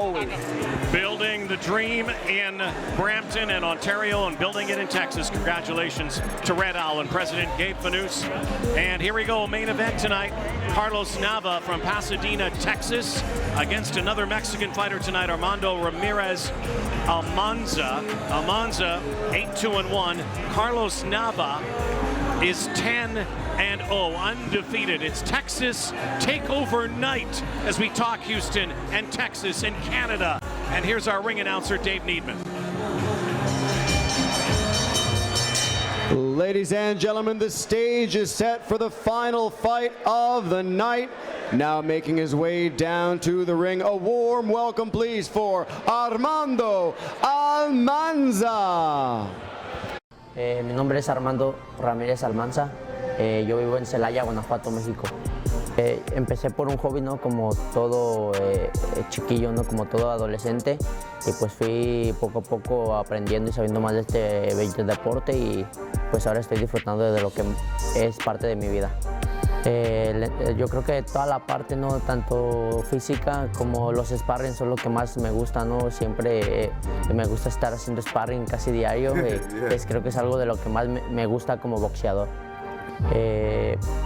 always. Building the dream in Brampton and Ontario and building it in Texas. Congratulations to Red Owl and President Gabe Fanous. And here we go, main event tonight. Carlos Nava from Pasadena, Texas, against another Mexican fighter tonight, Armando Ramirez Almanza. Almanza, 8-2-1. Carlos Nava is 10-0, undefeated. It's Texas takeover night as we talk Houston and Texas and Canada. And here's our ring announcer, Dave Needman. Ladies and gentlemen, the stage is set for the final fight of the night. Now making his way down to the ring, a warm welcome please for Armando Almanza. Mi nombre es Armando Ramirez Almanza. Yo vivo en Celaya, Guanajuato, México. Empecé por un hobby, ¿no? Como todo chiquillo, ¿no? Como todo adolescente. Y pues fui poco a poco aprendiendo y sabiendo más de este bello deporte y pues ahora estoy disfrutando de lo que es parte de mi vida. Yo creo que toda la parte, ¿no? Tanto física como los sparring son lo que más me gusta, ¿no? Siempre me gusta estar haciendo sparring casi diario. Creo que es algo de lo que más me gusta como boxeador.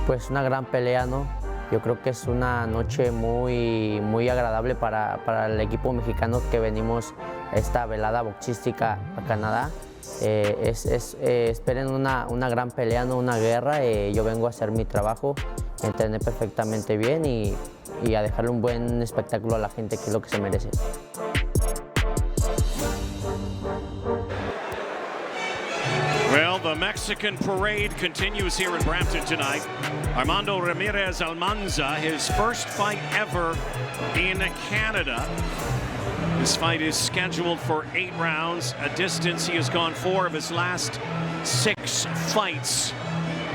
Pues una gran pelea, ¿no? Yo creo que es una noche muy agradable para el equipo mexicano que venimos a esta velada boxística a Canadá. Esperen una gran pelea, no una guerra. Yo vengo a hacer mi trabajo, entrené perfectamente bien y a dejarle un buen espectáculo a la gente, que es lo que se merece. Well, the Mexican parade continues here in Brampton tonight. Armando Ramirez Almanza, his first fight ever in Canada. This fight is scheduled for 8 rounds, a distance he has gone 4 of his last 6 fights.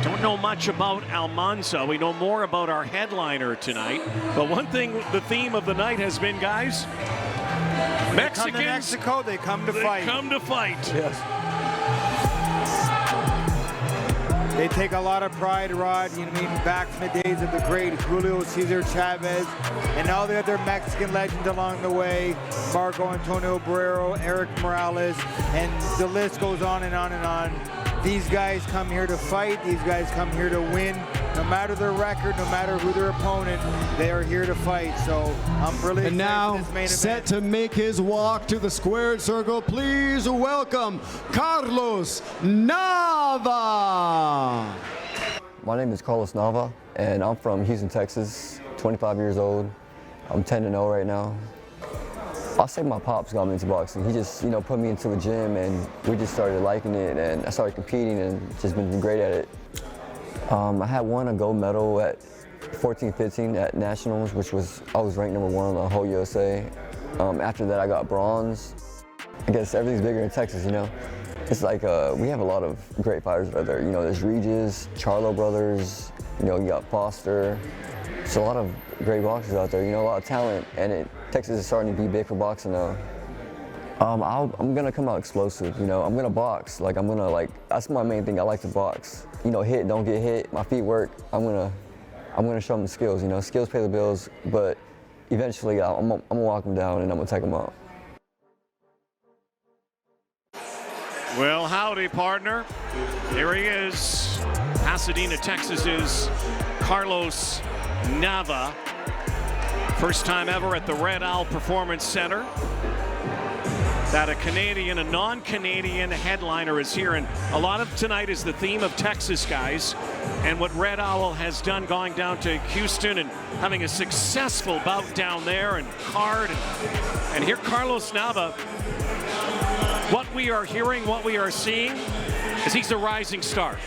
Don't know much about Almanza. We know more about our headliner tonight. But one thing, the theme of the night has been, guys, Mexicans. Come to Mexico, they come to fight. They come to fight. Yes. They take a lot of pride, Rod, you know, back from the days of the great Julio Cesar Chavez and all the other Mexican legends along the way, Marco Antonio Barrero, Eric Morales, and the list goes on and on and on. These guys come here to fight. These guys come here to win. No matter their record, no matter who their opponent, they are here to fight. So I'm really excited and now for this main set event. to make his walk to the squared circle. Please welcome Carlos Nava. My name is Carlos Nava, and I'm from Houston, Texas. 25 years old. I'm 10-0 right now. I'll say my pops got me into boxing. He just, you know, put me into a gym, and we just started liking it, and I started competing, and just been great at it. I had won a gold medal at 14-15 at nationals, which was, I was ranked #1 on the whole USA. After that, I got bronze. I guess everything's bigger in Texas, you know. It's like we have a lot of great fighters out there. You know, there's Regis, Charlo brothers. You know, you got Foster. There's a lot of great boxers out there. You know, a lot of talent, and Texas is starting to be big for boxing now. I'm gonna come out explosive. You know, I'm gonna box. Like that's my main thing. I like to box. You know, hit, don't get hit. My feet work. I'm gonna show them the skills. You know, skills pay the bills. But eventually, I'm gonna walk them down and I'm gonna take them out. Well, howdy, partner. Here he is, Pasadena, Texas's Carlos Nava. First time ever at the Red Owl Performance Center. That a Canadian, a non-Canadian headliner is here, and a lot of tonight is the theme of Texas, guys, and what Red Owl has done going down to Houston and having a successful bout down there and card. And here Carlos Nava, what we are hearing, what we are seeing, is he's a rising star.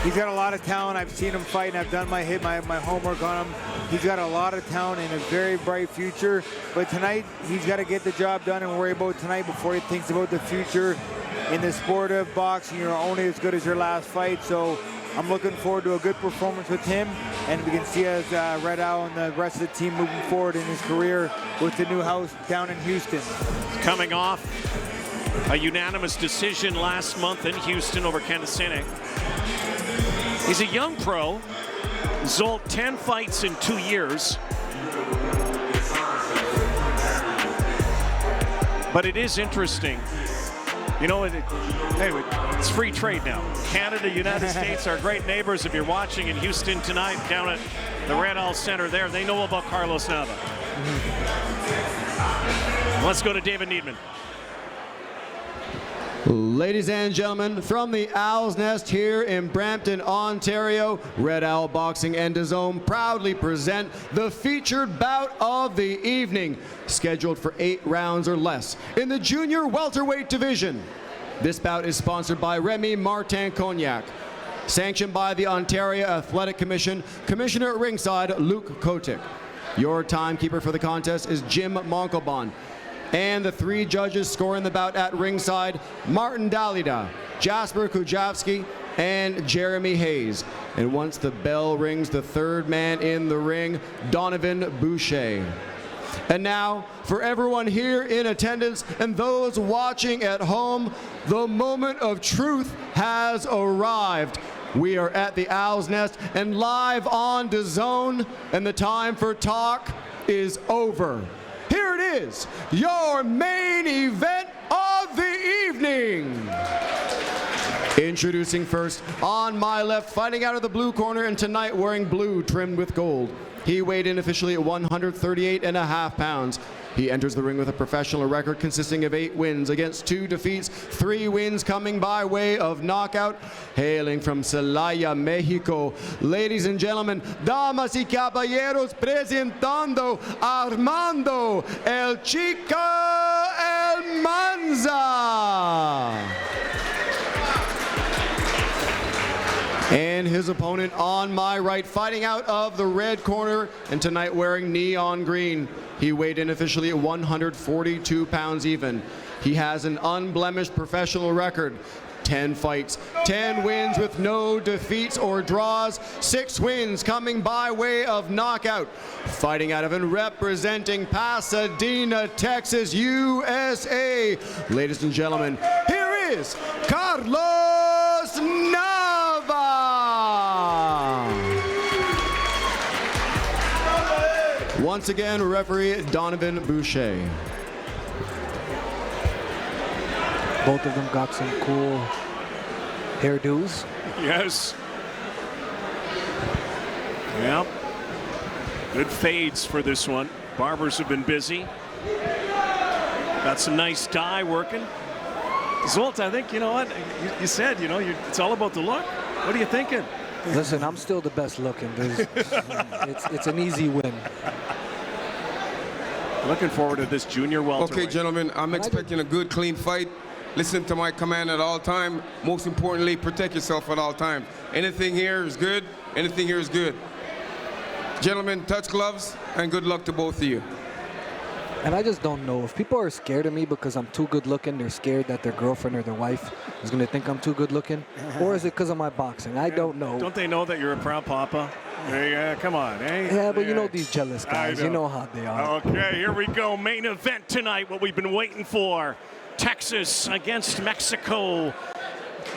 He's got a lot of talent. I've seen him fight, and I've done my homework on him. He's got a lot of talent and a very bright future. But tonight, he's got to get the job done and worry about tonight before he thinks about the future. In the sport of boxing, you're only as good as your last fight. So I'm looking forward to a good performance with him. And we can see as Red Owl and the rest of the team moving forward in his career with the new house down in Houston. Coming off a unanimous decision last month in Houston over Kenneth. He's a young pro, Zolt 10 fights in 2 years. But it is interesting. You know, it's free trade now. Canada, United States are great neighbors. If you're watching in Houston tonight, down at the Red Owl Center there, they know about Carlos Nava. Let's go to David Needman. Ladies and gentlemen, from the Owl's Nest here in Brampton, Ontario, Red Owl Boxing and DAZN proudly present the featured bout of the evening, scheduled for 8 rounds or less in the junior welterweight division. This bout is sponsored by Remy Martin Cognac, sanctioned by the Ontario Athletic Commission, Commissioner at ringside Luc Kotick. Your timekeeper for the contest is Jim Monkelbon. And the 3 judges scoring the bout at ringside, Martin Dalida, Jasper Kujavsky, and Jeremy Hayes. And once the bell rings, the 3rd man in the ring, Donovan Boucher. And now, for everyone here in attendance and those watching at home, the moment of truth has arrived. We are at the Owl's Nest and live on DAZN, and the time for talk is over. Here it is, your main event of the evening. Introducing first, on my left, fighting out of the blue corner, and tonight wearing blue trimmed with gold. He weighed in officially at 138.5 pounds. He enters the ring with a professional record consisting of 8 wins against 2 defeats, 3 wins coming by way of knockout. Hailing from Celaya, Mexico, ladies and gentlemen, damas y caballeros, presentando Armando El Chico Almanza. And his opponent on my right, fighting out of the red corner, and tonight wearing neon green. He weighed in officially at 142 pounds even. He has an unblemished professional record. 10 fights, 10 wins with no defeats or draws, 6 wins coming by way of knockout. Fighting out of and representing Pasadena, Texas, USA. Ladies and gentlemen, here is Carlos Nava. Once again, referee Donovan Boucher. Both of them got some cool hairdos. Yes. Yep. Good fades for this one. Barbers have been busy. Got some nice dye working. Zolt, I think, you know what? You said, you know, it's all about the look. What are you thinking? Listen, I'm still the best looking. It's an easy win. Looking forward to this junior welterweight. Okay, gentlemen, I'm expecting a good, clean fight. Listen to my command at all time. Most importantly, protect yourself at all times. Anything here is good. Anything here is good. Gentlemen, touch gloves, and good luck to both of you. And I just don't know. If people are scared of me because I'm too good looking, they're scared that their girlfriend or their wife is going to think I'm too good looking, or is it because of my boxing? I don't know. Don't they know that you're a proud papa? Yeah, come on, eh? Yeah, but you know these jealous guys. You know how they are. Okay, here we go. Main event tonight, what we've been waiting for. Texas against Mexico.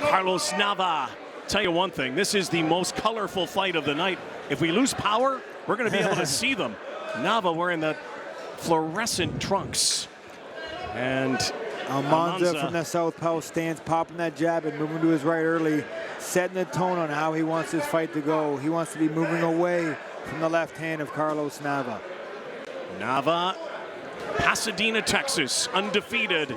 Carlos Nava. Tell you one thing, this is the most colorful fight of the night. If we lose power, we're going to be able to see them. Nava wearing the fluorescent trunks. And Almanza from the southpaw stands, popping that jab and moving to his right early, setting the tone on how he wants this fight to go. He wants to be moving away from the left hand of Carlos Nava. Nava, Pasadena, Texas, undefeated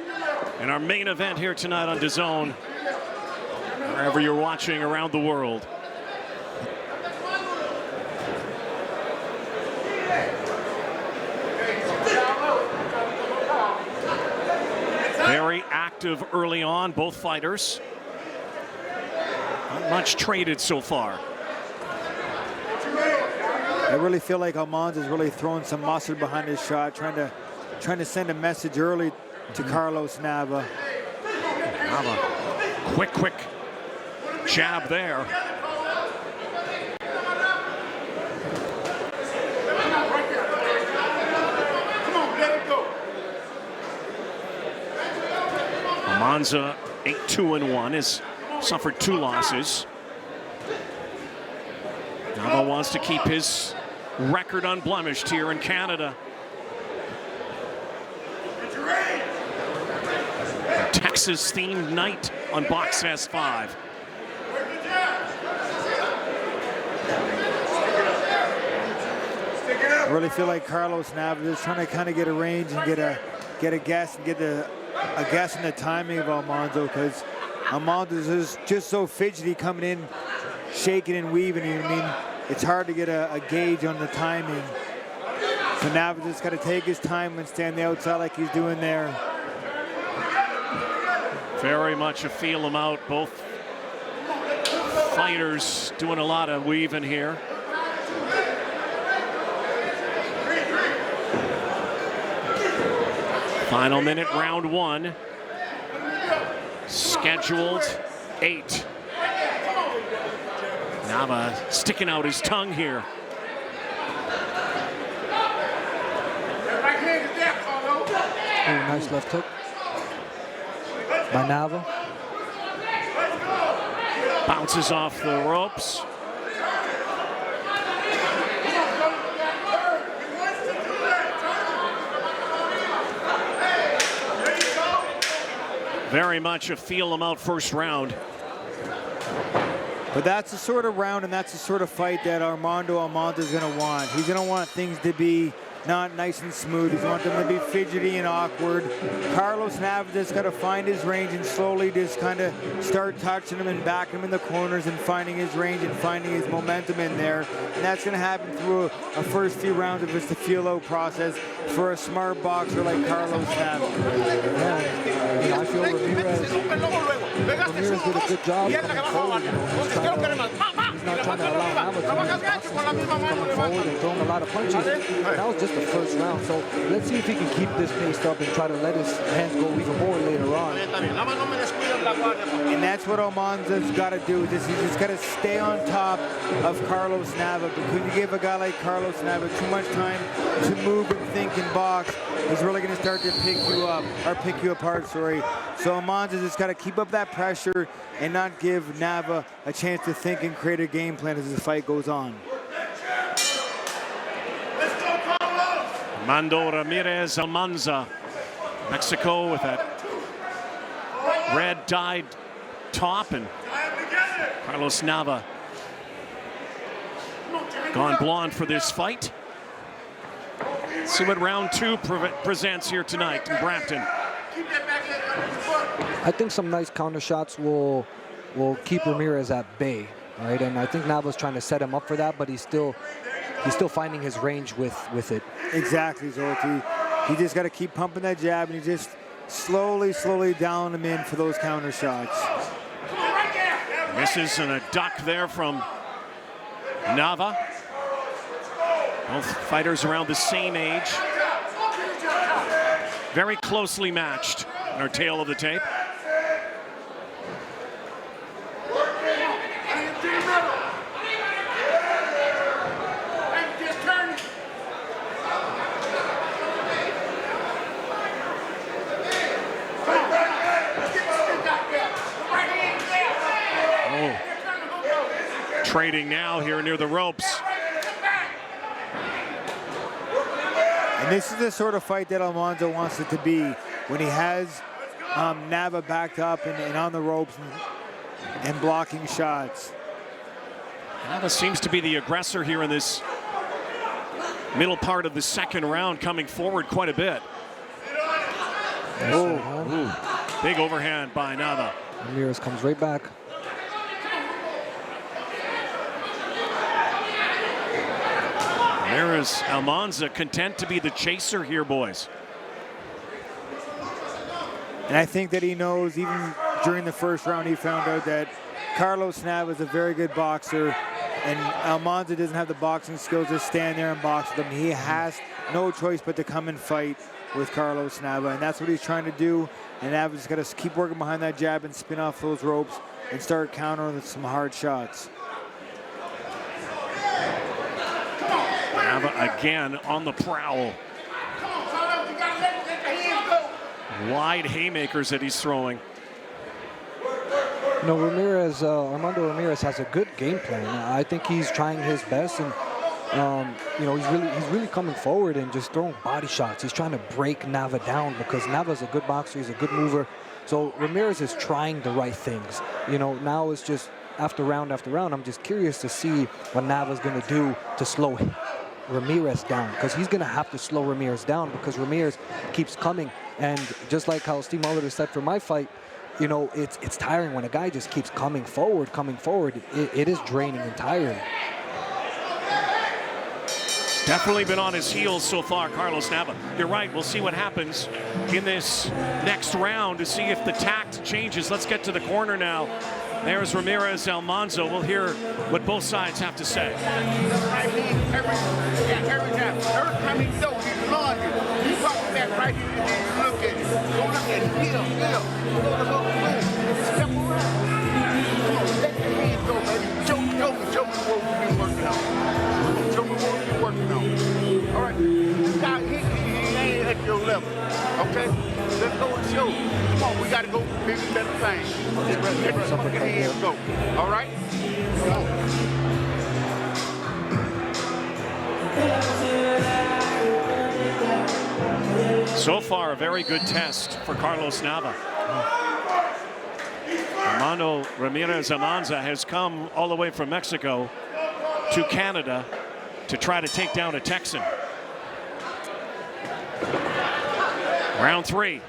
in our main event here tonight on DAZN, wherever you're watching around the world. Very active early on, both fighters. Not much traded so far. I really feel like Almanza is really throwing some mustard behind his shot, trying to send a message early to Carlos Nava. Nava, quick jab there. Almanza 8-2-1, has suffered 2 losses. Nava wants to keep his record unblemished here in Canada. Texas-themed night on Boxfest 5. I really feel like Carlos Nava is trying to kind of get a range and get a guess and get a guess in the timing of Almanza, because Almanza is just so fidgety coming in, shaking and weaving. I mean, it's hard to get a gauge on the timing. So Nava just got to take his time and stand the outside like he's doing there. Very much a feel him out. Both fighters doing a lot of weaving here. Final minute, round 1. Scheduled 8. Nava sticking out his tongue here. Ooh, nice left hook by Nava. Bounces off the ropes. Very much a feel him out first round. But that's the sort of round and that's the sort of fight that Armando Almanza is going to want. He's going to want things to be not nice and smooth. He's want them to be fidgety and awkward. Carlos Nava just got to find his range and slowly just kind of start touching him and backing him in the corners and finding his range and finding his momentum in there. And that's going to happen through a first few rounds of just a feel-out process for a smart boxer like Carlos Nava. Yeah, I feel Ramirez did a good job coming forward. He's not trying to allow Nava to coming forward and throwing a lot of punches. That was just the first round, so let's see if he can keep this pace up and try to let his hands go even more later on. And that's what Almanza's got to do. He's just got to stay on top of Carlos Nava, because you give a guy like Carlos Nava too much time to move and think and box, he's really going to start to pick you up, or pick you apart, sorry. So Almanza just got to keep up that pressure and not give Nava a chance to think and create a game plan as the fight goes on. Armando Ramirez Almanza, Mexico, with that red dyed top, and Carlos Nava gone blonde for this fight. Let's see what round 2 presents here tonight in Brampton. I think some nice counter shots will keep Ramirez at bay, right? And I think Nava's trying to set him up for that, but he's still finding his range with it. Exactly, Zolty. He just got to keep pumping that jab, and he just slowly dialing him in for those counter shots. Misses and a duck there from Nava. Both fighters around the same age. Very closely matched in our tail of the tape. Trading now here near the ropes. And this is the sort of fight that Almanza wants it to be, when he has Nava backed up and on the ropes and blocking shots. Nava seems to be the aggressor here in this middle part of the second round, coming forward quite a bit. Big overhand by Nava. Ramirez comes right back. Ramirez Almanza content to be the chaser here, boys. And I think that he knows, even during the first round, he found out that Carlos Nava is a very good boxer, and Almanza doesn't have the boxing skills to stand there and box with him. He has no choice but to come and fight with Carlos Nava, and that's what he's trying to do. And Nava's got to keep working behind that jab and spin off those ropes and start countering with some hard shots. Nava again on the prowl. Wide haymakers that he's throwing. No, Ramirez, Armando Ramirez has a good game plan. I think he's trying his best, and you know, he's really coming forward and just throwing body shots. He's trying to break Nava down, because Nava's a good boxer. He's a good mover. So Ramirez is trying the right things. You know, now it's just after round, I'm just curious to see what Nava's going to do to slow Ramirez down, because he's going to have to slow Ramirez down because Ramirez keeps coming. And just like how Steve Molitor said for my fight, you know, it's tiring when a guy just keeps coming forward. It is draining and tiring. Definitely been on his heels so far, Carlos Nava. You're right, we'll see what happens in this next round to see if the tact changes. Let's get to the corner now. There's Ramirez Almanza. We'll hear what both sides have to say. Every time he throws, he's laundry. He walks back right here and look at it. Go look at it. Heel. Step around. Come on, let the hands go, baby. Show me what we've been working on. Show me what we've been working on. All right, this guy, he ain't at your level, okay? Let's go and show. Come on, we got to go bigger, better things. Let the fucking hands go, all right? Come on. So far, a very good test for Carlos Nava. Armando Ramirez Almanza has come all the way from Mexico to Canada to try to take down a Texan. Round 3.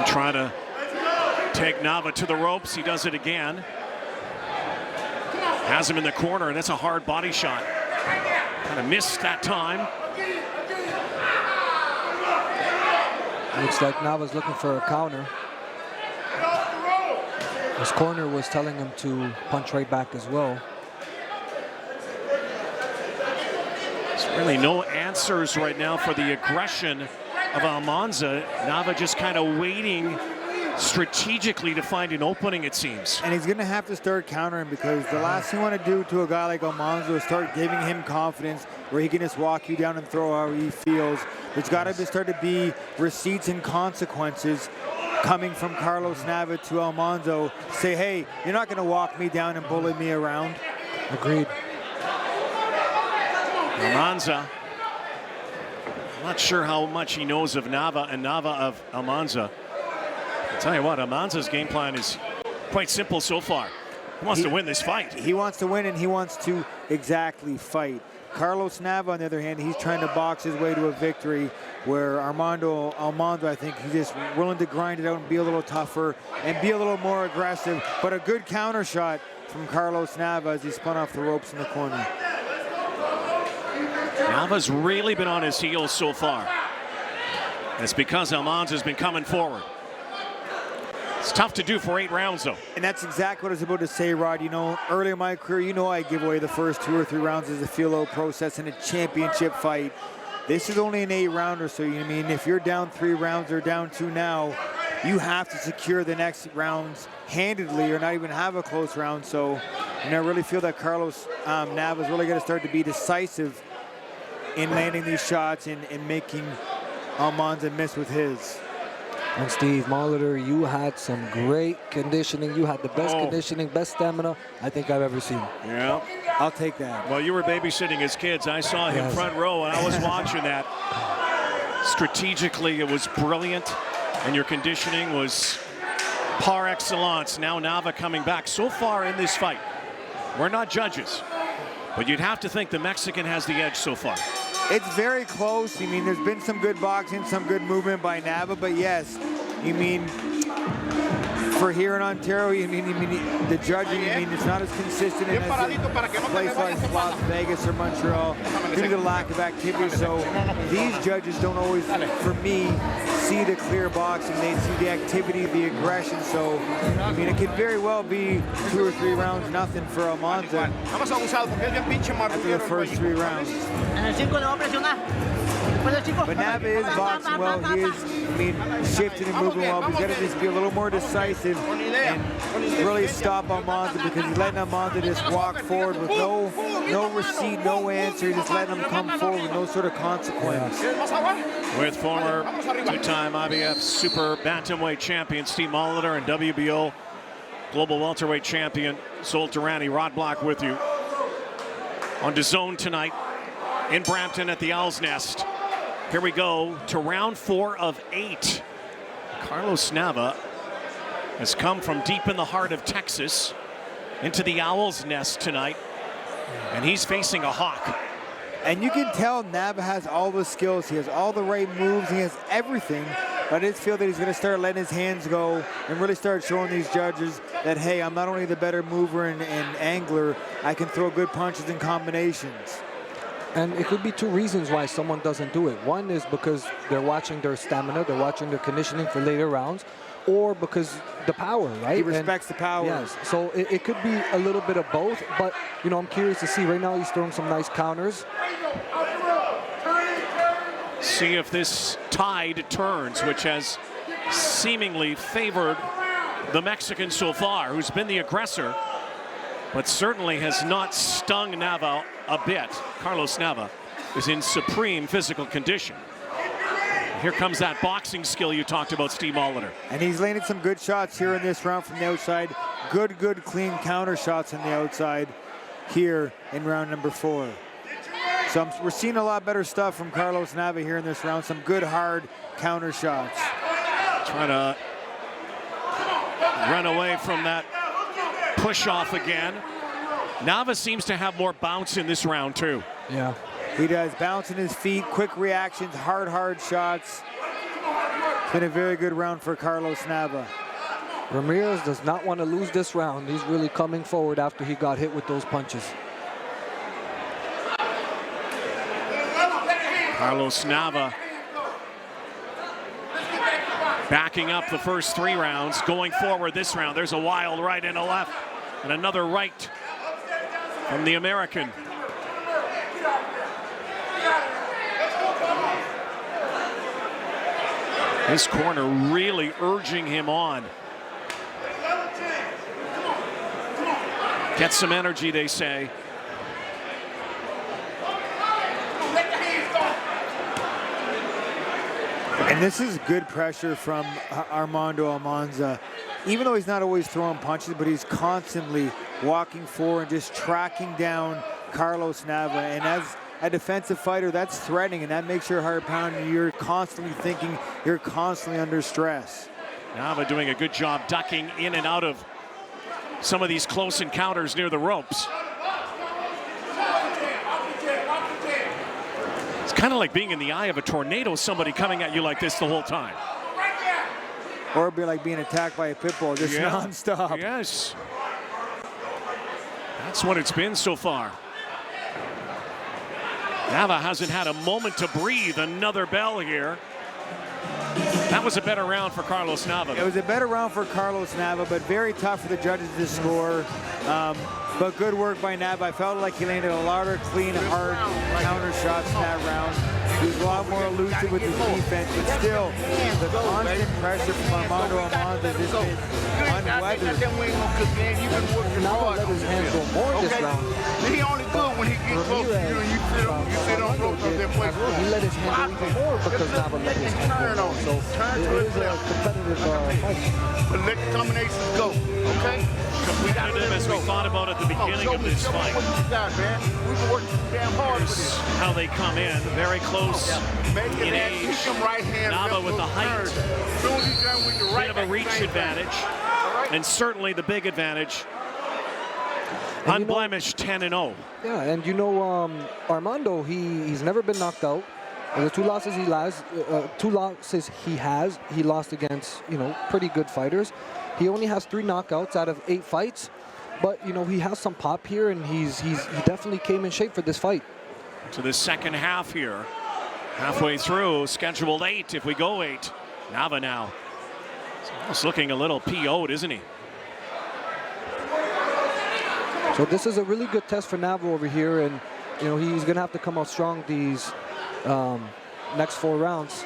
Trying to take Nava to the ropes. He does it again. Has him in the corner, and that's a hard body shot. Kind of missed that time. Looks like Nava's looking for a counter. His corner was telling him to punch right back as well. There's really no answers right now for the aggression of Almanza. Nava just kind of waiting strategically to find an opening, it seems. And he's going to have to start countering, because the last thing you want to do to a guy like Almanza is start giving him confidence where he can just walk you down and throw how he feels. There's got to start to be receipts and consequences coming from Carlos Nava to Almanza. Say, hey, you're not going to walk me down and bully me around. Agreed. Almanza, I'm not sure how much he knows of Nava and Nava of Almanza. I'll tell you what, Almanza's game plan is quite simple so far. He wants to win this fight. He wants to win, and he wants to exactly fight. Carlos Nava, on the other hand, he's trying to box his way to a victory, where Armando Almanza, I think he's just willing to grind it out and be a little tougher and be a little more aggressive. But a good counter shot from Carlos Nava as he spun off the ropes in the corner. Nava's really been on his heels so far. It's because Almanza's been coming forward. It's tough to do for 8 rounds, though. And that's exactly what I was about to say, Rod. You know, early in my career, you know I give away the first 2 or 3 rounds as a feel-out process in a championship fight. This is only an 8-rounder, so you mean if you're down 3 rounds or down 2 now, you have to secure the next rounds handedly or not even have a close round. So, and I really feel that Carlos Nava is really going to start to be decisive in landing these shots and making Almanza miss with his. And Steve Molitor, you had some great conditioning. You had the best conditioning, best stamina I think I've ever seen. Yeah. I'll take that. Well, you were babysitting his kids. I saw him front row, and I was watching that. Strategically, it was brilliant, and your conditioning was par excellence. Now Nava coming back so far in this fight. We're not judges, but you'd have to think the Mexican has the edge so far. It's very close. I mean, there's been some good boxing, some good movement by Nava, but yes, you mean, for here in Ontario, you mean the judging, I mean, it's not as consistent as a place like Las Vegas or Montreal due to the lack of activity. So these judges don't always, for me, see the clear boxing. They see the activity, the aggression. So, I mean, it could very well be 2 or 3 rounds, nothing for Almanza after the first 3 rounds. En el 5 le voy a presionar. But Nava is boxing well. He is, shifting and moving well. But he's got to just be a little more decisive and really stop Almanza, because he's letting Almanza just walk forward with no receipt, no answer. Just letting him come forward with no sort of consequence. With former two-time IBF Super Bantamweight champion Steve Molina and WBO Global Welterweight champion Sol Durrani, Rod Block with you on DAZN tonight in Brampton at the Owl's Nest. Here we go to round 4 of 8. Carlos Nava has come from deep in the heart of Texas into the Owl's Nest tonight, and he's facing a hawk. And you can tell Nava has all the skills. He has all the right moves. He has everything. But I just feel that he's going to start letting his hands go and really start showing these judges that, hey, I'm not only the better mover and angler, I can throw good punches and combinations. And it could be 2 reasons why someone doesn't do it. One is because they're watching their stamina, they're watching their conditioning for later rounds, or because the power, right? He respects the power. Yes, so it could be a little bit of both, but, you know, I'm curious to see. Right now he's throwing some nice counters. See if this tide turns, which has seemingly favored the Mexican so far, who's been the aggressor, but certainly has not stung Nava a bit. Carlos Nava is in supreme physical condition. Here comes that boxing skill you talked about, Steve Molina. And he's landed some good shots here in this round from the outside. Good, clean counter shots on the outside here in round number 4. So we're seeing a lot better stuff from Carlos Nava here in this round. Some good, hard counter shots. Trying to run away from that push off again. Nava seems to have more bounce in this round too. Yeah. He does. Bouncing his feet, quick reactions, hard shots. It's been a very good round for Carlos Nava. Ramirez does not want to lose this round. He's really coming forward after he got hit with those punches. Carlos Nava backing up the first 3 rounds, going forward this round. There's a wild right and a left, and another right from the American. His corner really urging him on. Get some energy, they say. And this is good pressure from Armando Almanza. Even though he's not always throwing punches, but he's constantly walking forward and just tracking down Carlos Nava. And as a defensive fighter, that's threatening, and that makes your heart pound. You're constantly thinking, you're constantly under stress. Nava doing a good job ducking in and out of some of these close encounters near the ropes. It's kind of like being in the eye of a tornado, somebody coming at you like this the whole time. Or it'd be like being attacked by a pit bull, just nonstop. Yes. That's what it's been so far. Nava hasn't had a moment to breathe. Another bell here. That was a better round for Carlos Nava. It was a better round for Carlos Nava, but very tough for the judges to score. But good work by Nava. I felt like he landed a lot of clean, hard counter shots in that round. He was a lot more elusive with his defense, but still, the constant pressure from Armando Almanza has just been unweathered. Nava let his hands go more this round. He only good when he gets close to you and you sit on ropes up there playing. He let his hands go even more because Nava let his hands go. So it is a competitive fight. But let the combinations go, okay? Competitive as we thought about at the beginning of this fight. What you got, man? We've been working damn hard for this. How they come in, very close in age. Nava with the height, bit of a reach advantage, and certainly the big advantage. Unblemished 10-0. Yeah, and you know, Armando, he's never been knocked out. The 2 losses he has, he lost against, you know, pretty good fighters. He only has 3 knockouts out of 8 fights, but you know, he has some pop here, and he definitely came in shape for this fight. To the second half here, halfway through, scheduled 8 if we go 8. Nava now, he's looking a little PO'd, isn't he? So this is a really good test for Nava over here, and you know, he's gonna have to come out strong these next 4 rounds.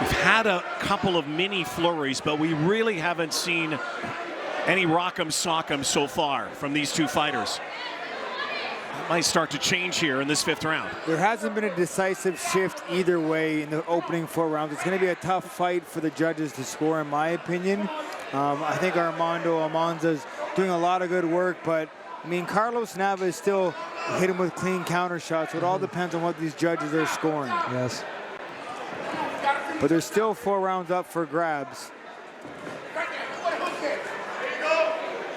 We've had a couple of mini flurries, but we really haven't seen any rock'em sock'em so far from these two fighters. That might start to change here in this 5th round. There hasn't been a decisive shift either way in the opening 4 rounds. It's going to be a tough fight for the judges to score, in my opinion. I think Armando Almanza's doing a lot of good work, but I mean, Carlos Nava is still hitting with clean counter shots, so it all depends on what these judges are scoring. Yes. But there's still 4 rounds up for grabs.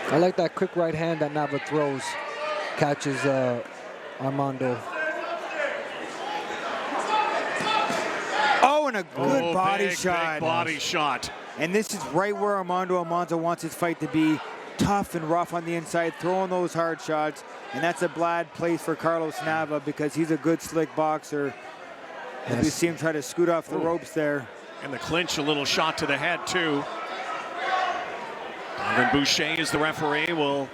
I like that quick right hand that Nava throws. Catches Armando. Oh, and a good body shot. Big body shot. And this is right where Armando Almanza wants his fight to be. Tough and rough on the inside, throwing those hard shots. And that's a bad place for Carlos Nava because he's a good slick boxer. Yes. As we see him try to scoot off the ropes there. And the clinch, a little shot to the head too. Donovan Boucher is the referee. Will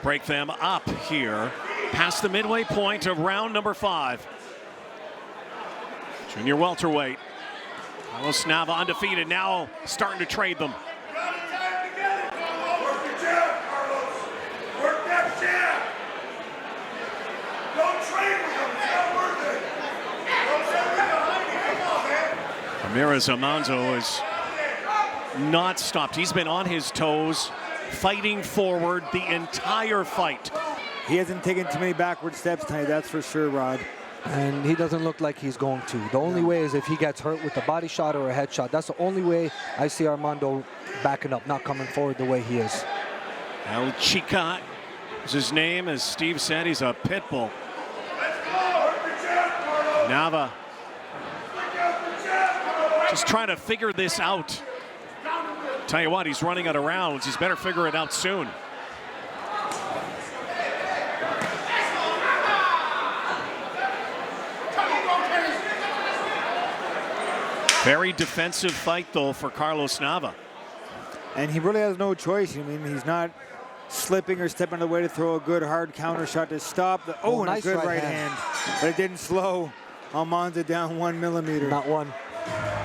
break them up here past the midway point of round number 5. Junior welterweight. Carlos Nava undefeated, now starting to trade them. Ramirez Almanza is not stopped. He's been on his toes, fighting forward the entire fight. He hasn't taken too many backward steps tonight, that's for sure, Rod. And he doesn't look like he's going to. The only way is if he gets hurt with a body shot or a headshot. That's the only way I see Armando backing up, not coming forward the way he is. El Chica is his name. As Steve said, he's a pit bull. Nava just trying to figure this out. Tell you what, he's running out of rounds. He's better figure it out soon. Very defensive fight, though, for Carlos Nava. And he really has no choice. I mean, he's not slipping or stepping away to throw a good hard counter shot to stop. And nice a good right hand. But it didn't slow Almanza down 1 millimeter. Not one.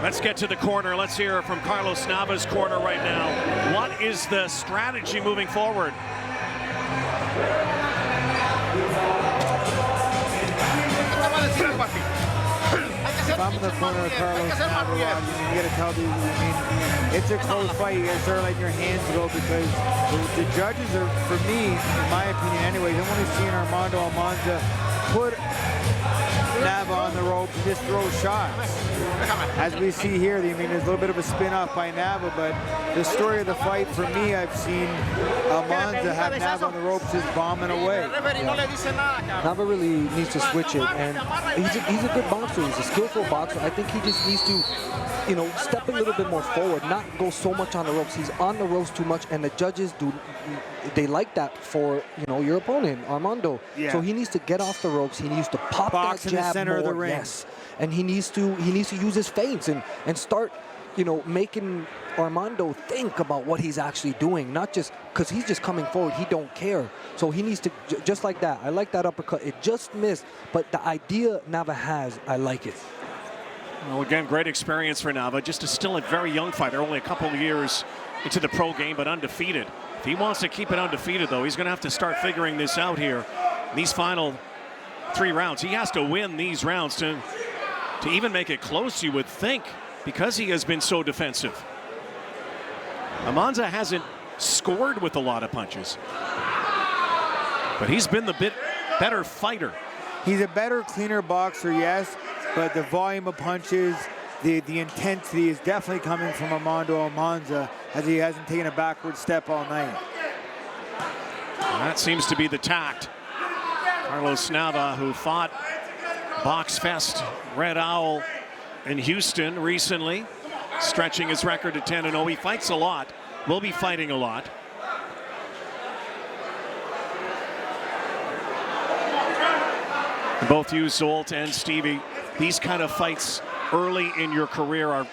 Let's get to the corner. Let's hear from Carlos Nava's corner right now. What is the strategy moving forward? If I'm in the corner of Carlos Nava, you got to tell me, it's a close fight. You got to start letting your hands go because the judges are, for me, in my opinion anyway, they want to see Armando Almanza put Nava on the rope and just throw shots. As we see here, I mean, there's a little bit of a spin off by Nava, but the story of the fight, for me, I've seen Almanza have Nava on the ropes just bombing away. Nava really needs to switch it, and he's a good boxer. He's a skillful boxer. I think he just needs to, you know, step a little bit more forward, not go so much on the ropes. He's on the ropes too much, and the judges they like that for, you know, your opponent, Armando. Yeah. So he needs to get off the ropes. He needs to pop box that jab in the center more. of the ring. Yes. And he needs to use his feints and start, you know, making Armando think about what he's actually doing, not just because he's just coming forward. He don't care. So he needs to, just like that. I like that uppercut. It just missed, but the idea Nava has, I like it. Well, again, great experience for Nava. Just still a very young fighter, only a couple of years into the pro game, but undefeated. If he wants to keep it undefeated, though, he's going to have to start figuring this out here. These final 3 rounds, he has to win these rounds to even make it close, you would think, because he has been so defensive. Almanza hasn't scored with a lot of punches, but he's been the bit better fighter. He's a better, cleaner boxer, yes, but the volume of punches, the intensity is definitely coming from Armando Almanza, as he hasn't taken a backward step all night. And that seems to be the tact. Carlos Nava, who fought Boxfest Red Owl in Houston recently, stretching his record to 10-0. He fights a lot, will be fighting a lot. Both you, Zolt and Stevie, these kind of fights early in your career are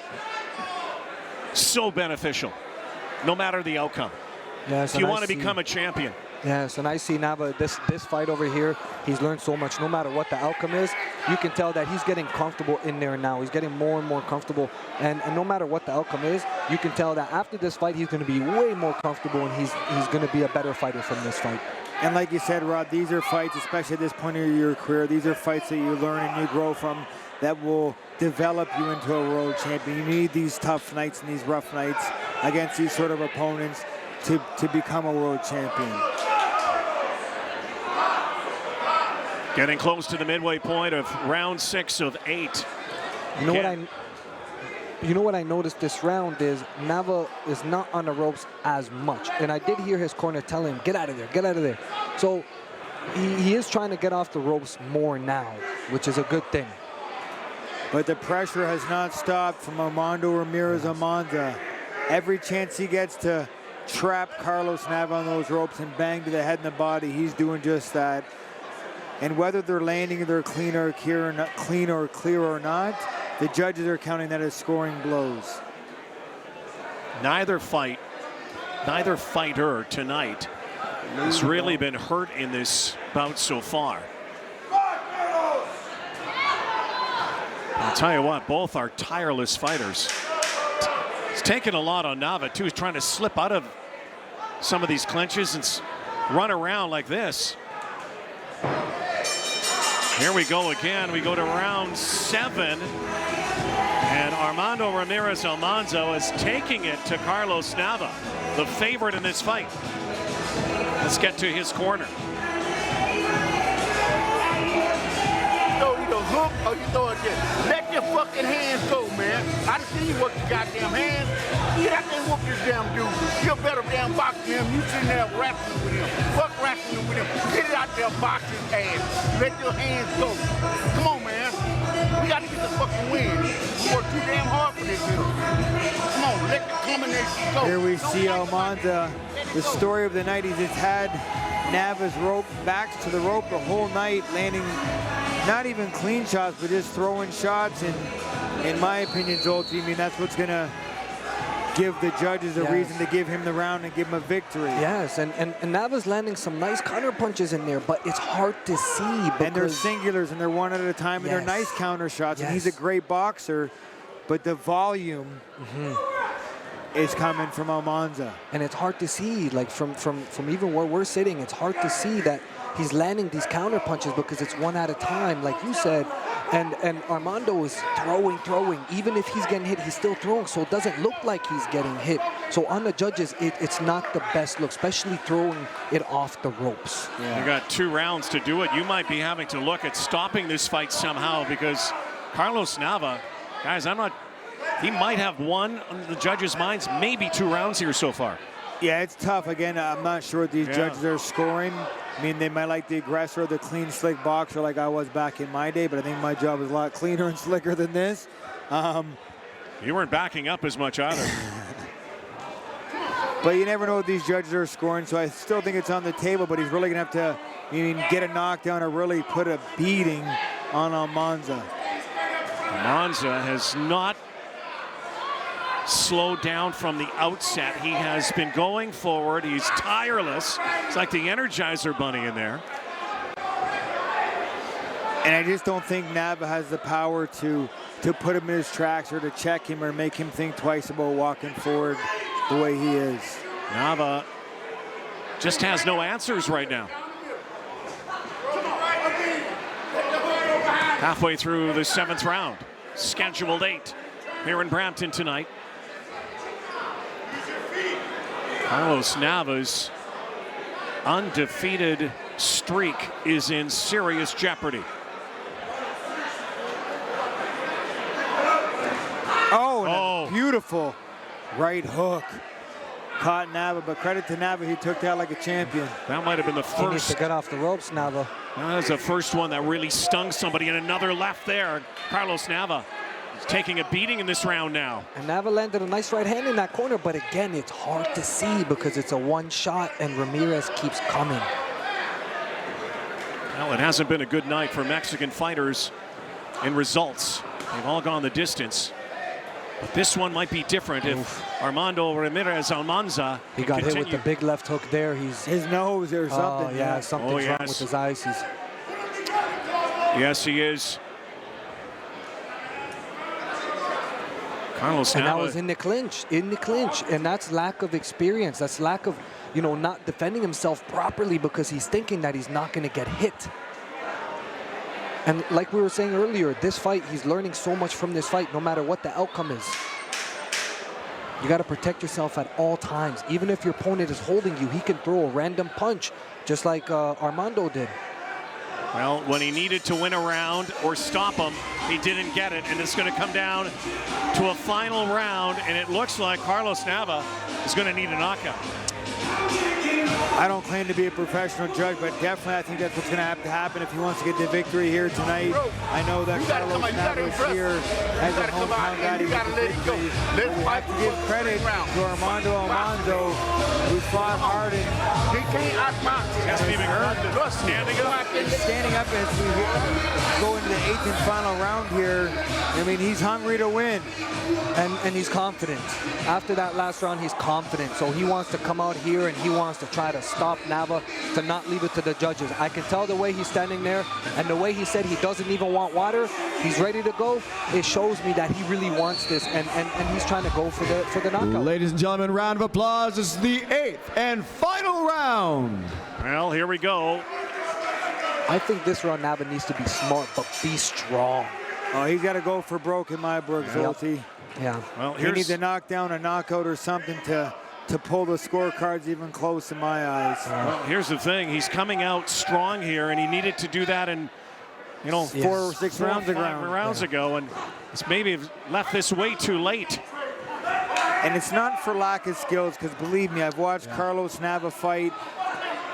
so beneficial, no matter the outcome. Yes, if you want to become a champion. Yes, and I see Nava, this fight over here, he's learned so much. No matter what the outcome is, you can tell that he's getting comfortable in there now. He's getting more and more comfortable. And no matter what the outcome is, you can tell that after this fight, he's going to be way more comfortable, and he's going to be a better fighter from this fight. And like you said, Rod, these are fights, especially at this point of your career, these are fights that you learn and you grow from that will develop you into a world champion. You need these tough nights and these rough nights against these sort of opponents to become a world champion. Getting close to the midway point of round 6 of 8. You know what I noticed this round is Nava is not on the ropes as much. And I did hear his corner tell him, get out of there, get out of there. So he is trying to get off the ropes more now, which is a good thing. But the pressure has not stopped from Armando Ramirez Almanza. Every chance he gets to trap Carlos Nava on those ropes and bang to the head and the body, he's doing just that. And whether they're landing their clean or clear or not, the judges are counting that as scoring blows. Neither fighter tonight has really been hurt in this bout so far. I'll tell you what, both are tireless fighters. It's taken a lot on Nava too. He's trying to slip out of some of these clinches and run around like this. Here we go again. We go to round 7. And Armando Ramirez Almanza is taking it to Carlos Nava, the favorite in this fight. Let's get to his corner. Either hook or you throw it there. Let your fucking hands go, man. I done seen you work your goddamn hands. Get out there and whoop this damn dude. You're a better damn boxer than him. You sitting there wrestling with him. Fuck wrestling with him. Get it out there, box his ass. Let your hands go. Come on, man. We got to get the fucking win. We worked too damn hard for this deal. Come on, let the combination go. Here we see Almanza. The story of the night, he's just had Nava's rope, backs to the rope the whole night, landing not even clean shots, but just throwing shots. And in my opinion, Zolty, I mean, that's what's going to give the judges a reason to give him the round and give him a victory. Yes, and Nava's landing some nice counter punches in there, but it's hard to see. And they're singulars, and they're one at a time, and they're nice counter shots. And he's a great boxer, but the volume is coming from Almanza. And it's hard to see, like from even where we're sitting, it's hard to see that he's landing these counter punches because it's one at a time, like you said. And Armando is throwing. Even if he's getting hit, he's still throwing, so it doesn't look like he's getting hit. So on the judges, it's not the best look, especially throwing it off the ropes. You got 2 rounds to do it. You might be having to look at stopping this fight somehow because Carlos Nava, guys, he might have won on the judges' minds, maybe 2 rounds here so far. Yeah, it's tough. Again, I'm not sure what these judges are scoring. I mean, they might like the aggressor, the clean, slick boxer like I was back in my day, but I think my job was a lot cleaner and slicker than this. You weren't backing up as much either. But you never know what these judges are scoring, so I still think it's on the table, but he's really going to have to get a knockdown or really put a beating on Almanza. Almanza has not slowed down from the outset. He has been going forward. He's tireless. It's like the Energizer Bunny in there. And I just don't think Nava has the power to put him in his tracks or to check him or make him think twice about walking forward the way he is. Nava just has no answers right now. Halfway through the 7th round, scheduled 8 here in Brampton tonight. Carlos Nava's undefeated streak is in serious jeopardy. Oh, beautiful right hook. Caught Nava, but credit to Nava, he took that like a champion. That might have been the He needs first. to get off the ropes, Nava. That was the first one that really stung somebody, and another left there. Carlos Nava is taking a beating in this round now. And Nava landed a nice right hand in that corner, but again, it's hard to see because it's a one shot and Ramirez keeps coming. Well, it hasn't been a good night for Mexican fighters in results. They've all gone the distance. But this one might be different if Armando Ramirez Almanza He got hit with the big left hook there. His nose or something. Oh, yeah, something's wrong with his eyes. Yes, he is. Carlos And Nava. that was in the clinch, and that's lack of experience. That's lack of, you know, not defending himself properly because he's thinking that he's not going to get hit. And like we were saying earlier, this fight, he's learning so much from this fight, no matter what the outcome is. You got to protect yourself at all times. Even if your opponent is holding you, he can throw a random punch, just like Armando did. Well, when he needed to win a round or stop him, he didn't get it. And it's going to come down to a final round. And it looks like Carlos Nava is going to need a knockout. I don't claim to be a professional judge, but definitely I think that's what's going to have to happen if he wants to get the victory here tonight. I know that Carlos Nava is here as a hometown guy to get the victory. We have to give credit to Armando Almanza, who fought hard and he can't outbox. Hasn't even earned it. Standing up. Standing up as we go into the 8th and final round here. I mean, he's hungry to win. And he's confident. After that last round, he's confident. So he wants to come out here and he wants to try to stop Nava, to not leave it to the judges. I can tell the way he's standing there and the way he said he doesn't even want water. He's ready to go. It shows me that he really wants this, and he's trying to go for the knockout. Ladies and gentlemen, round of applause. This is the 8th and final round. Well, here we go. I think this round Nava needs to be smart, but be strong. Oh, he's got to go for broke in my book, Zolty. Yeah. Well, he needs to knock down a knockout or something to pull the scorecards even close in my eyes. Well, here's the thing. He's coming out strong here, and he needed to do that in, you know, 4 or 6 rounds ago, and it's maybe left this way too late. And it's not for lack of skills, because believe me, I've watched Carlos Nava fight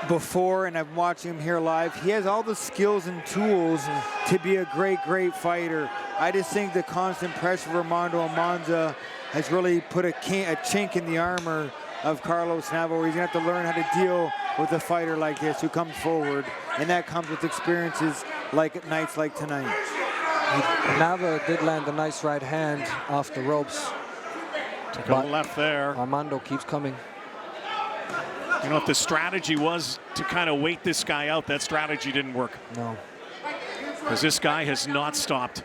before, and I'm watching him here live. He has all the skills and tools to be a great, great fighter. I just think the constant pressure of Armando Almanza has really put a chink in the armor of Carlos Nava, where he's gonna have to learn how to deal with a fighter like this who comes forward, and that comes with experiences like nights like tonight. Nava did land a nice right hand off the ropes. To go left there. Armando keeps coming. You know, if the strategy was to kind of wait this guy out, that strategy didn't work. No. Because this guy has not stopped.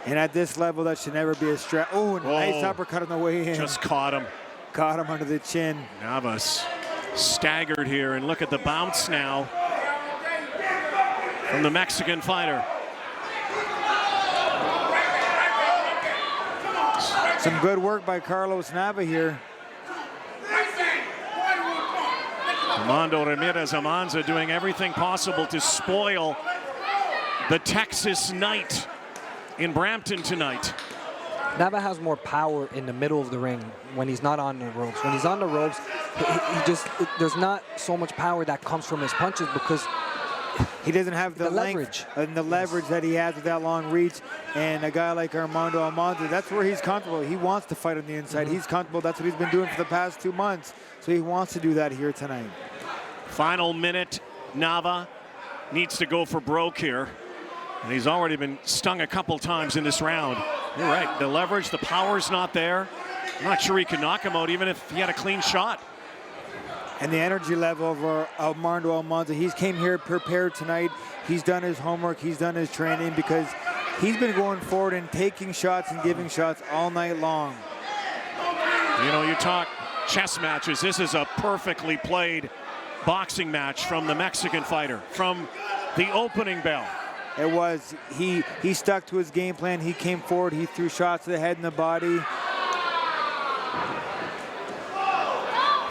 And at this level, that should never be a strat. Oh, nice uppercut on the way in. Just caught him. Caught him under the chin. Navas staggered here, and look at the bounce now from the Mexican fighter. Some good work by Carlos Nava here. Armando Ramirez Almanza doing everything possible to spoil the Texas night in Brampton tonight. Nava has more power in the middle of the ring when he's not on the ropes. When he's on the ropes, there's not so much power that comes from his punches because he doesn't have the leverage and the leverage that he has with that long reach. And a guy like Armando Almanza, that's where he's comfortable. He wants to fight on the inside. He's comfortable. That's what he's been doing for the past 2 months. So he wants to do that here tonight. Final minute. Nava needs to go for broke here. And he's already been stung a couple times in this round. You're right. The leverage, the power's not there. I'm not sure he could knock him out even if he had a clean shot. And the energy level of Armando Almanza, he's came here prepared tonight. He's done his homework. He's done his training because he's been going forward and taking shots and giving shots all night long. You know, you talk chess matches. This is a perfectly played boxing match from the Mexican fighter, from the opening bell. It was. He stuck to his game plan. He came forward. He threw shots to the head and the body.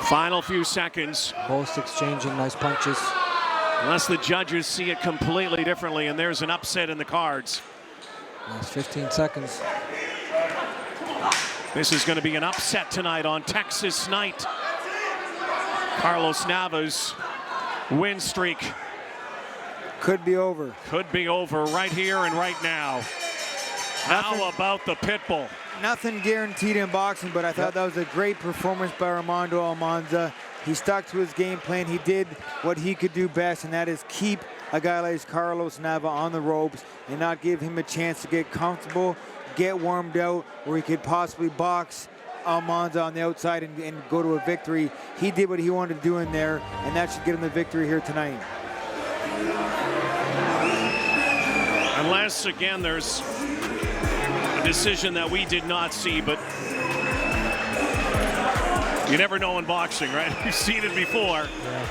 Final few seconds. Both exchanging nice punches. Unless the judges see it completely differently and there's an upset in the cards. Last 15 seconds. This is going to be an upset tonight on Texas night. Carlos Nava's win streak could be over. Could be over right here and right now. How about the pit bull? Nothing guaranteed in boxing, but I thought that was a great performance by Armando Almanza. He stuck to his game plan. He did what he could do best, and that is keep a guy like Carlos Nava on the ropes and not give him a chance to get comfortable, get warmed out, where he could possibly box Almanza on the outside and go to a victory. He did what he wanted to do in there, and that should get him the victory here tonight. Unless, again, there's a decision that we did not see, but you never know in boxing, right? We've seen it before. Yeah.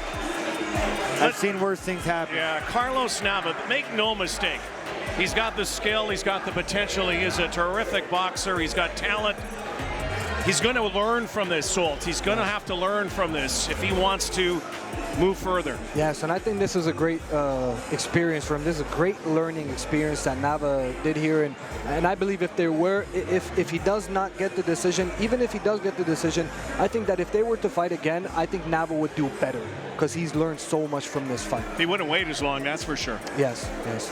I've seen worse things happen. Yeah, Carlos Nava, make no mistake. He's got the skill, he's got the potential, he is a terrific boxer, he's got talent. He's going to learn from this, Solt. He's going to have to learn from this if he wants to move further. Yes, and I think this is a great experience for him. This is a great learning experience that Nava did here, and I believe if he does not get the decision, even if he does get the decision, I think that if they were to fight again, I think Nava would do better because he's learned so much from this fight. He wouldn't wait as long, that's for sure. Yes, yes.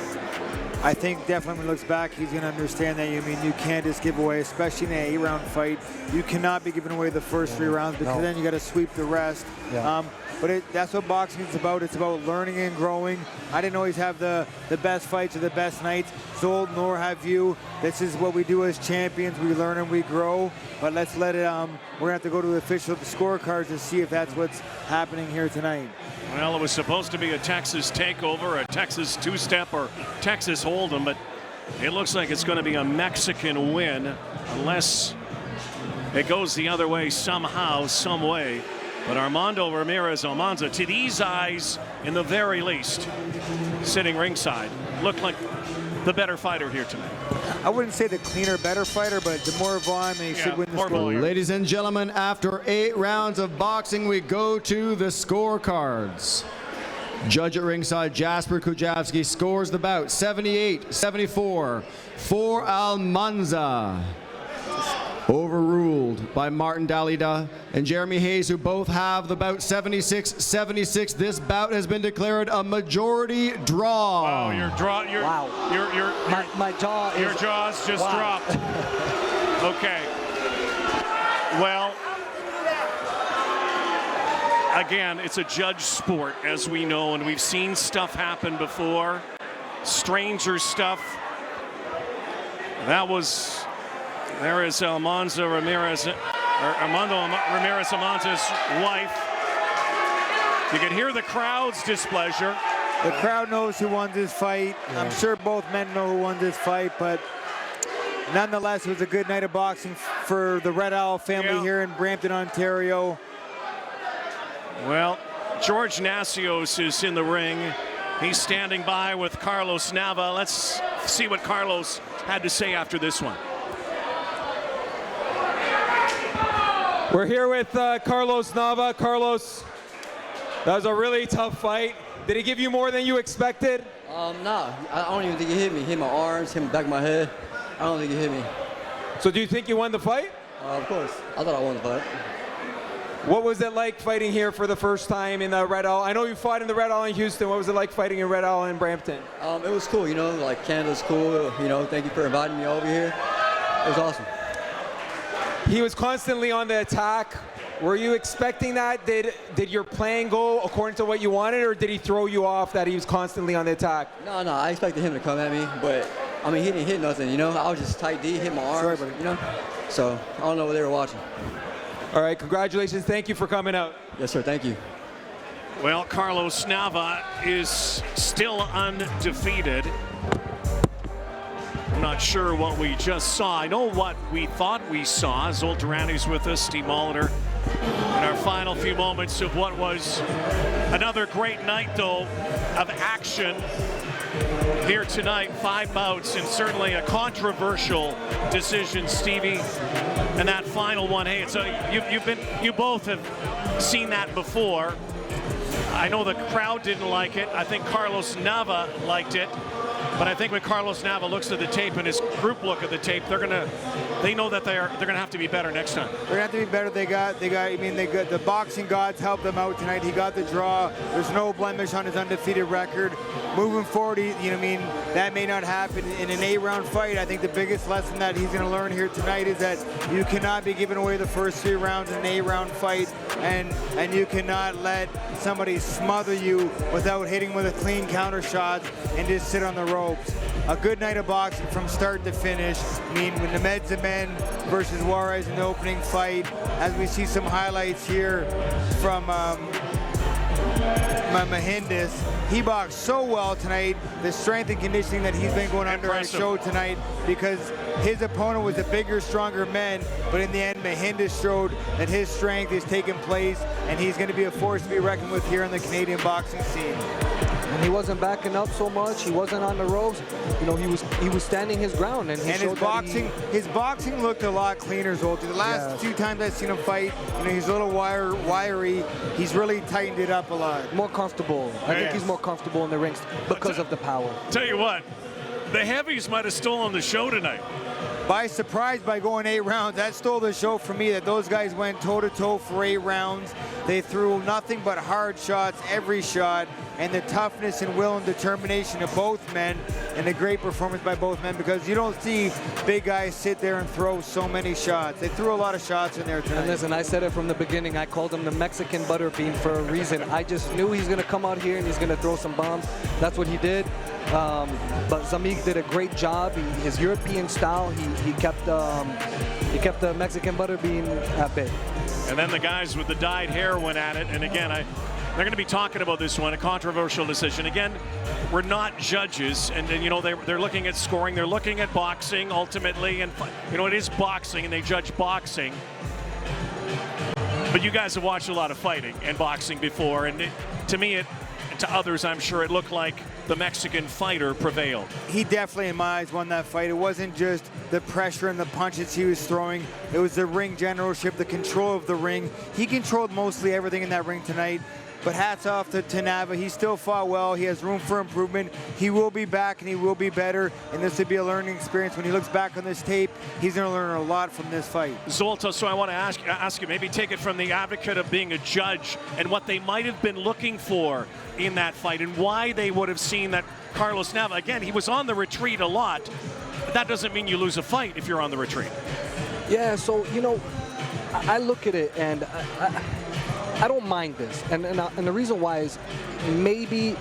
I think definitely when he looks back, he's going to understand that. You can't just give away, especially in an 8-round fight. You cannot be giving away the first 3 rounds because then you got to sweep the rest. Yeah. But that's what boxing is about. It's about learning and growing. I didn't always have the best fights or the best nights. Zolt, nor have you. This is what we do as champions. We learn and we grow. But let's let it. We're gonna have to go to the official scorecards to see if that's what's happening here tonight. Well, it was supposed to be a Texas takeover, a Texas two-step, or Texas Hold'em, but it looks like it's going to be a Mexican win, unless it goes the other way somehow, some way. But Armando Ramirez Almanza, to these eyes, in the very least, sitting ringside, looked like the better fighter here tonight. I wouldn't say the cleaner, better fighter, but the more volume, he should win the score. Ladies and gentlemen, after 8 rounds of boxing, we go to the scorecards. Judge at ringside, Jasper Kujavsky, scores the bout 78-74 for Almanza. Overruled by Martin Dalida and Jeremy Hayes, who both have the bout 76-76. This bout has been declared a majority draw. Wow, your jaw is... Your jaw's just dropped. Okay. Well, again, it's a judge sport, as we know, and we've seen stuff happen before. Stranger stuff. There is Armando Ramirez Almanza's wife. You can hear the crowd's displeasure. The crowd knows who won this fight. Yeah. I'm sure both men know who won this fight, but nonetheless, it was a good night of boxing for the Red Owl family here in Brampton, Ontario. Well, George Nacios is in the ring. He's standing by with Carlos Nava. Let's see what Carlos had to say after this one. We're here with Carlos Nava. Carlos, that was a really tough fight. Did he give you more than you expected? Nah, I don't even think he hit me. He hit my arms, hit the back of my head. I don't think he hit me. So do you think you won the fight? Of course. I thought I won the fight. What was it like fighting here for the first time in the Red Owl? I know you fought in the Red Owl in Houston. What was it like fighting in Red Owl in Brampton? It was cool, like Canada's cool. Thank you for inviting me over here. It was awesome. He was constantly on the attack. Were you expecting that? Did your plan go according to what you wanted, or did he throw you off that he was constantly on the attack? No, I expected him to come at me, but I mean, he didn't hit nothing, I was just tight D, hit my arms, So I don't know what they were watching. All right, congratulations. Thank you for coming out. Yes, sir, thank you. Well, Carlos Nava is still undefeated. I'm not sure what we just saw. I know what we thought we saw. Zolt Durani's with us, Steve Molitor, in our final few moments of what was another great night, though, of action here tonight. 5 bouts and certainly a controversial decision, Stevie. And that final one, hey, it's you both have seen that before. I know the crowd didn't like it. I think Carlos Nava liked it. But I think when Carlos Nava looks at the tape and his group look at the tape, they know that they're gonna have to be better next time. They're gonna have to be better. They got the boxing gods helped them out tonight. He got the draw. There's no blemish on his undefeated record. Moving forward, that may not happen in an 8-round fight. I think the biggest lesson that he's gonna learn here tonight is that you cannot be giving away the first 3 rounds in an 8-round fight, and you cannot let somebody smother you without hitting with a clean counter shot and just sit on the rope. ropes. A good night of boxing from start to finish. I mean, when the Zaman versus Juarez in the opening fight, as we see some highlights here from Mahindas, he boxed so well tonight. The strength and conditioning that he's been going under our show tonight, because his opponent was a bigger, stronger man, but in the end, Mahindas showed that his strength is taking place, and he's going to be a force to be reckoned with here in the Canadian boxing scene. And he wasn't backing up so much. He wasn't on the ropes. You know, he was standing his ground, and his boxing looked a lot cleaner, Zolty. The last few times I've seen him fight, you know, he's a little wiry. He's really tightened it up a lot. More comfortable. I think he's more comfortable in the rings because of the power. Tell you what, the heavies might have stolen the show tonight. By surprise, by going 8 rounds, that stole the show for me. That those guys went toe-to-toe for 8 rounds. They threw nothing but hard shots, every shot, and the toughness and will and determination of both men, and a great performance by both men, because you don't see big guys sit there and throw so many shots. They threw a lot of shots in there tonight. And listen, I said it from the beginning. I called him the Mexican butterbean for a reason. I just knew he's going to come out here and he's going to throw some bombs. That's what he did. But Zamig did a great job. His European style, he kept the Mexican butterbean at bay. And then the guys with the dyed hair went at it. And again, they're going to be talking about this one, a controversial decision. Again, we're not judges, and you know, they're looking at scoring. They're looking at boxing ultimately, and you know, it is boxing, and they judge boxing. But you guys have watched a lot of fighting and boxing before, and to me, to others, I'm sure it looked like the Mexican fighter prevailed. He definitely, in my eyes, won that fight. It wasn't just the pressure and the punches he was throwing. It was the ring generalship, the control of the ring. He controlled mostly everything in that ring tonight. But hats off to Nava. He still fought well. He has room for improvement. He will be back, and he will be better. And this will be a learning experience. When he looks back on this tape, he's going to learn a lot from this fight. Zolta, so I want to ask you, maybe take it from the advocate of being a judge and what they might have been looking for in that fight, and why they would have seen that Carlos Nava, again, he was on the retreat a lot. But that doesn't mean you lose a fight if you're on the retreat. Yeah, so, you know, I look at it, and I don't mind this, and the reason why is maybe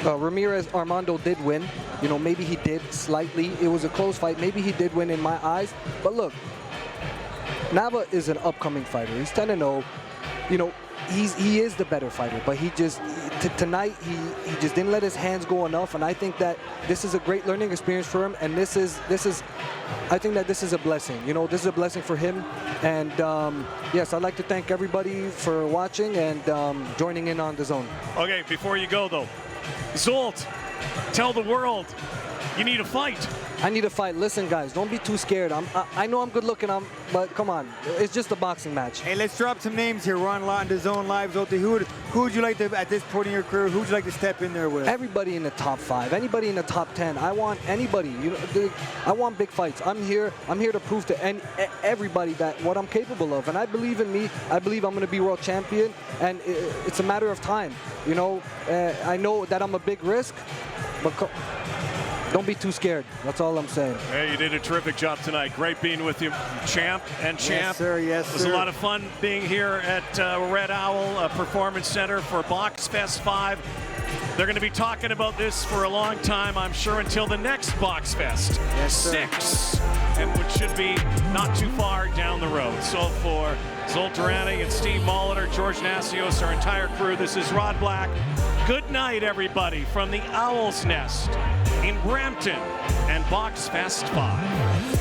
Ramirez Armando did win. You know, maybe he did slightly. It was a close fight. Maybe he did win in my eyes. But look, Nava is an upcoming fighter. He's 10-0. You know, he is the better fighter, but he just tonight he just didn't let his hands go enough, and I think that this is a great learning experience for him, and this is I think that this is a blessing. You know, this is a blessing for him, and yes, I'd like to thank everybody for watching and joining in on The Zone. Okay, before you go though, Zolt, tell the world you need a fight. I need a fight. Listen, guys, don't be too scared. I know I'm good looking, but come on, it's just a boxing match. Hey, let's drop some names here. We're on The Zone Live. Zolty, who would you like to, at this point in your career, who would you like to step in there with? Everybody in the top 5, anybody in the top 10. I want anybody. You know, I want big fights. I'm here to prove to everybody that what I'm capable of, and I believe in me. I believe I'm going to be world champion, and it's a matter of time. You know, I know that I'm a big risk, but don't be too scared. That's all I'm saying. Hey, you did a terrific job tonight. Great being with you, champ and champ. Yes, sir. Yes, sir. It was a lot of fun being here at Red Owl Performance Center for Boxfest 5. They're going to be talking about this for a long time, I'm sure, until the next Boxfest 6, and which should be not too far down the road. So for Zoltarani and Steve Molitor, George Nasios, our entire crew, this is Rod Black. Good night, everybody, from the Owl's Nest in Brampton and Boxfest 5.